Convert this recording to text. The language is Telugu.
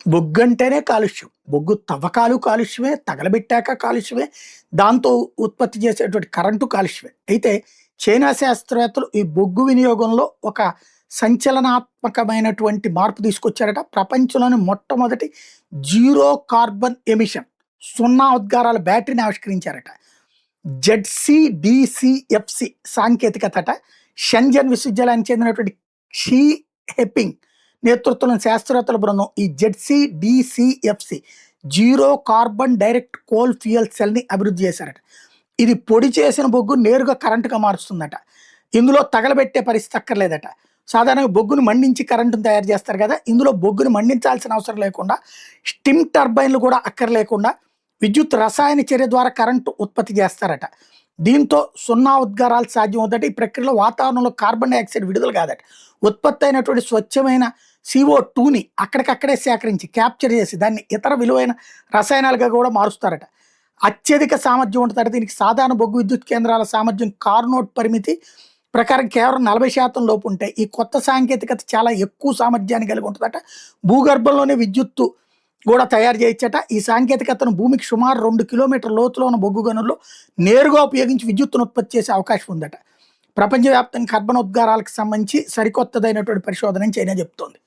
బొగ్గంటేనే కాలుష్యం. బొగ్గు తవ్వకాలు కాలుష్యమే, తగలబెట్టాక కాలుష్యమే, దాంతో ఉత్పత్తి చేసేటువంటి కరెంటు కాలుష్యమే. అయితే చైనా శాస్త్రవేత్తలు ఈ బొగ్గు వినియోగంలో ఒక సంచలనాత్మకమైనటువంటి మార్పు తీసుకొచ్చారట. ప్రపంచంలోని మొట్టమొదటి జీరో కార్బన్ ఎమిషన్ సున్నా ఉద్గారాల బ్యాటరీని ఆవిష్కరించారట. జెడ్సీడీసీఎఫ్సి సాంకేతికతట. షెంజన్ విశ్వవిద్యాలయానికి చెందినటువంటి షీ హెపింగ్ నేతృత్వంలోని శాస్త్రవేత్తల బృందం ఈ ZCDCFC zero carbon direct coal fuel సెల్ని అభివృద్ధి చేశారట. ఇది పొడి చేసిన బొగ్గు నేరుగా కరెంటుగా మారుస్తుందట. ఇందులో తగలబెట్టే పరిస్థితి అక్కర్లేదట. సాధారణంగా బొగ్గును మండించి కరెంటును తయారు చేస్తారు కదా, ఇందులో బొగ్గును మండించాల్సిన అవసరం లేకుండా, స్టిమ్ టర్బైన్లు కూడా అక్కర్లేకుండా విద్యుత్ రసాయన చర్య ద్వారా కరెంటు ఉత్పత్తి చేస్తారట. దీంతో సున్నా ఉద్గారాలు సాధ్యమవుతాట. ఈ ప్రక్రియలో వాతావరణంలో కార్బన్ డైఆక్సైడ్ విడుదల కాదట. ఉత్పత్తి అయినటువంటి స్వచ్ఛమైన CO2ని అక్కడికక్కడే సేకరించి క్యాప్చర్ చేసి దాన్ని ఇతర విలువైన రసాయనాలుగా కూడా మారుస్తారట. అత్యధిక సామర్థ్యం ఉంటుందట. దీనికి సాధారణ బొగ్గు విద్యుత్ కేంద్రాల సామర్థ్యం కార్నోట్ పరిమితి ప్రకారం కేవలం 40% లోపు ఉంటాయి. ఈ కొత్త సాంకేతికత చాలా ఎక్కువ సామర్థ్యాన్ని కలిగి ఉంటుందట. భూగర్భంలోనే విద్యుత్తు కూడా తయారు చేయొచ్చట. ఈ సాంకేతికతను భూమికి సుమారు 2 కిలోమీటర్ల లోతులో ఉన్న బొగ్గు గనుల్లో నేరుగా ఉపయోగించి విద్యుత్తును ఉత్పత్తి చేసే అవకాశం ఉందట. ప్రపంచవ్యాప్తంగా కర్బన ఉద్గారాలకు సంబంధించి సరికొత్తదైనటువంటి పరిశోధన చైనా చెప్తోంది.